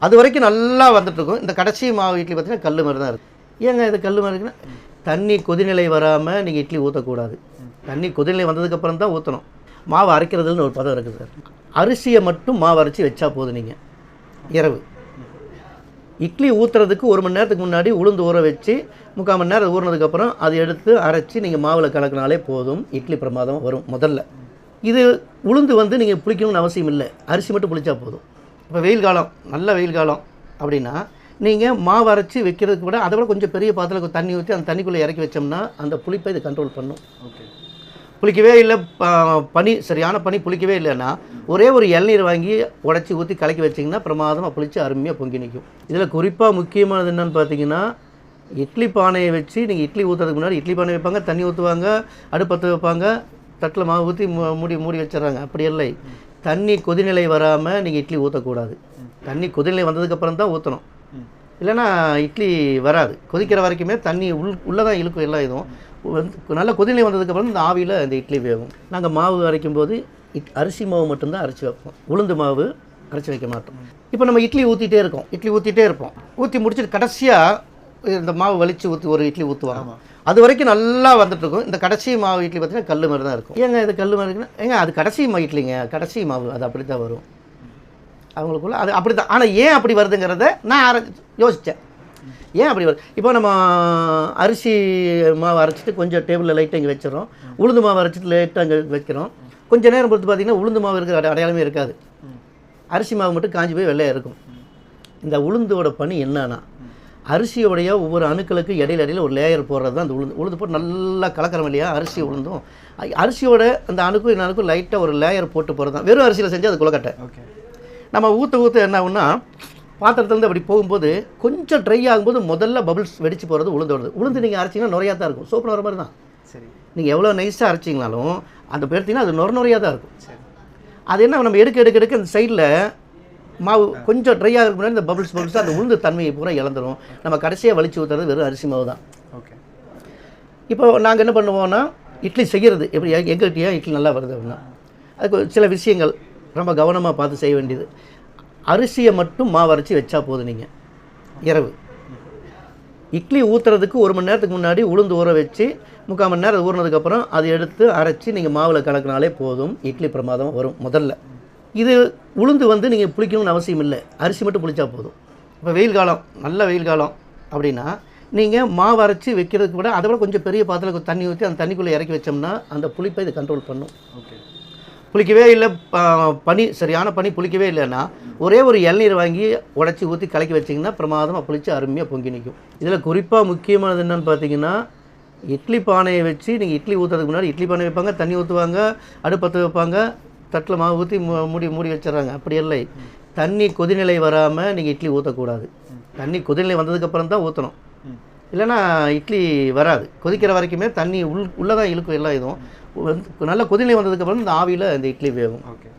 அது வரைக்கும் நல்லா வந்துட்டுருக்கும். இந்த கடைசி மாவு இட்லி பார்த்தீங்கன்னா கல் மாதிரி தான் இருக்குது. ஏங்க இது கல் மாதிரி இருக்குன்னா, தண்ணி கொதிநிலை வராமல் நீங்கள் இட்லி ஊற்றக்கூடாது. தண்ணி கொதிநிலை வந்ததுக்கப்புறம் தான் ஊற்றணும். மாவு அரைக்கிறதுன்னு ஒரு பதம் இருக்குது சார். அரிசியை மட்டும் மாவு அரைச்சி வச்சா போதும். நீங்கள் இரவு இட்லி ஊற்றுறதுக்கு 1 மணி நேரத்துக்கு முன்னாடி உளுந்து ஊற வச்சு 3/4 மணி நேரம் ஊறினதுக்கப்புறம் அதை எடுத்து அரைச்சி நீங்கள் மாவில் கலக்கினாலே போதும். இட்லி பிரமாதம் வரும். முதல்ல இது உளுந்து வந்து நீங்கள் புளிக்கணும்னு அவசியம் இல்லை. அரிசி மட்டும் புளிச்சா போதும். இப்போ வெயில் காலம், நல்ல வெயில் காலம் அப்படின்னா நீங்கள் மாவு அரைச்சி வைக்கிறதுக்கு கூட அதை விட கொஞ்சம் பெரிய பாத்திரத்தில் தண்ணி ஊற்றி அந்த தண்ணிக்குள்ளே இறக்கி வச்சோம்னா அந்த புளிப்பை இது கண்ட்ரோல் பண்ணும். ஓகே. புளிக்கவே இல்லை, பனி சரியான பனி புளிக்கவே இல்லைன்னா ஒரே ஒரு இளநீர் வாங்கி உடச்சி ஊற்றி கலக்கி வச்சிங்கன்னா பிரமாதமாக புளிச்சு அருமையாக பொங்கி நிற்கும். இதில் குறிப்பாக முக்கியமானது என்னென்னு பார்த்தீங்கன்னா, இட்லி பானையை வச்சு நீங்கள் இட்லி ஊற்றுறதுக்கு முன்னாடி இட்லி பானை வைப்பாங்க, தண்ணி ஊற்றுவாங்க, அடுப்பத்து வைப்பாங்க, தட்டில் மாவு ஊற்றி மூடி வச்சிடறாங்க. அப்படி இல்லை. தண்ணி கொதிநிலை வராமல் நீங்கள் இட்லி ஊற்றக்கூடாது. தண்ணி கொதிநிலை வந்ததுக்கப்புறம் தான் ஊற்றணும். இல்லைன்னா இட்லி வராது. கொதிக்கிற வரைக்குமே தண்ணி உள்ளே தான் இழுக்கும். எல்லாம் இதுவும் நல்லா கொதிநிலை வந்ததுக்கப்புறம் இந்த ஆவியில் இந்த இட்லி வேகும். நாங்கள் மாவு அரைக்கும் போது அரிசி மாவு மட்டும்தான் அரைச்சி வைப்போம். உளுந்து மாவு அரைச்சி வைக்க மாட்டோம். இப்போ நம்ம இட்லி ஊற்றிட்டே இருப்போம். ஊற்றி முடிச்சுட்டு கடைசியாக இந்த மாவு வலிச்சு ஊற்றி ஒரு இட்லி ஊற்றுவாங்க. அது வரைக்கும் நல்லா வந்துட்டுருக்கும். இந்த கடைசி மாவு இட்லி பார்த்தீங்கன்னா கல் மாதிரி தான் இருக்கும். ஏங்க இது கல் மாதிரி இருக்குன்னா, ஏங்க அது கடைசி இட்லிங்க, கடைசி மாவு அது அப்படி தான் வரும் அவங்களுக்குள்ள. அது அப்படி தான். ஆனால் ஏன் அப்படி வருதுங்கிறத நான் யோசித்தேன். ஏன் அப்படி வருது? இப்போ நம்ம அரிசி மாவு அரைச்சிட்டு கொஞ்சம் டேபிளில் லைட்டாக இங்கே வச்சிடறோம். உளுந்து மாவு அரைச்சிட்டு லைட்டாக அங்கே வைக்கிறோம். கொஞ்சம் நேரம் பொறுத்து பார்த்திங்கன்னா உளுந்து மாவு இருக்கிற அடையாளமே இருக்காது. அரிசி மாவு மட்டும் காஞ்சி போய் வெள்ளையாக இருக்கும். இந்த உளுந்தோட பணி என்னன்னா, அரிசியோடைய ஒவ்வொரு அணுக்களுக்கு இடையில ஒரு லேயர் போடுறது தான் அந்த உளுந்து போட்டு நல்லா கலக்கிறோம் இல்லையா. அரிசி உளுந்தும் அரிசியோட அந்த அணுக்கும் லைட்டாக ஒரு லேயர் போட்டு போகிறது தான். வெறும் அரிசியில் செஞ்சு அது குலக்கட்டை. நம்ம ஊற்ற என்ன ஆகுன்னா, பாத்திரத்துலேருந்து அப்படி போகும்போது கொஞ்சம் ட்ரை ஆகும்போது முதல்ல பபிள்ஸ் வெடிச்சு போகிறது உளுந்து நீங்கள் அரைச்சிங்கன்னா நுரையாக தான் இருக்கும். சோப்பு நுர மாதிரி தான். சரி, நீங்கள் எவ்வளோ நைஸாக அரைச்சிங்கனாலும் அந்த பேர்த்திங்கன்னா அது நுரையாக தான் இருக்கும். சரி, அது என்ன நம்ம எடுக்க அந்த சைடில் மாவு கொஞ்சம் ட்ரை ஆகிறதுக்கு முன்னாடி இந்த பபிள்ஸ் அந்த உளுந்து தன்மையை பூரா இழந்துடும். நம்ம கடைசியாக வலிச்சு ஊற்றுறது வெறும் அரிசி மாவு தான். ஓகே. இப்போ நாங்கள் என்ன பண்ணுவோம்னா, இட்லி செய்கிறது எப்படி எங்கள்கிட்டயா இட்லி நல்லா வருது அப்படின்னா அதுக்கு சில விஷயங்கள் ரொம்ப கவனமாக பார்த்து செய்ய வேண்டியது. அரிசியை மட்டும் மாவு அரைச்சி வச்சா போதும். நீங்கள் இரவு இட்லி ஊற்றுறதுக்கு 1 மணி நேரத்துக்கு முன்னாடி உளுந்து ஊற வச்சு 3/4 மணி நேரம் ஊறினதுக்கப்புறம் அதை எடுத்து அரைச்சி நீங்கள் மாவில் கலக்கினாலே போதும். இட்லி பிரமாதம் வரும். முதல்ல இது உளுந்து வந்து நீங்கள் புளிக்கணும்னு அவசியம் இல்லை. அரிசி மட்டும் புளிச்சா போதும். இப்போ வெயில் காலம், நல்ல வெயில் காலம் அப்படின்னா நீங்கள் மாவு அரைச்சி வைக்கிறதுக்கு கூட அதை விட கொஞ்சம் பெரிய பாத்திரத்தில் தண்ணி ஊற்றி அந்த தண்ணிக்குள்ளே இறக்கி வச்சோம்னா அந்த புளிப்பை இது கண்ட்ரோல் பண்ணும். ஓகே. புளிக்கவே இல்லை, பனி சரியான பனி புளிக்கவே இல்லைன்னா ஒரே ஒரு இளநீர் வாங்கி உடச்சி ஊற்றி கலக்கி வச்சிங்கன்னா பிரமாதமாக புளிச்சு அருமையாக பொங்கி நிற்கும். இதில் குறிப்பாக முக்கியமானது என்னென்னு பார்த்தீங்கன்னா, இட்லி பானையை வச்சு நீங்கள் இட்லி ஊற்றுறதுக்கு முன்னாடி இட்லி பானை வைப்பாங்க, தண்ணி ஊற்றுவாங்க, அடுப்பத்து வைப்பாங்க, தட்டில் மாவு ஊற்றி மூடி வச்சிடறாங்க. அப்படி இல்லை. தண்ணி கொதிநிலை வராமல் நீங்கள் இட்லி ஊற்றக்கூடாது. தண்ணி கொதிநிலை வந்ததுக்கப்புறம் தான் ஊற்றணும். இல்லைன்னா இட்லி வராது. கொதிக்கிற வரைக்குமே தண்ணி உள்ளே தான் இழுக்கும். எல்லாம் இதுவும் நல்லா கொதிநிலை வந்ததுக்கப்புறம் இந்த ஆவியில் இந்த இட்லி வேகும். ஓகே.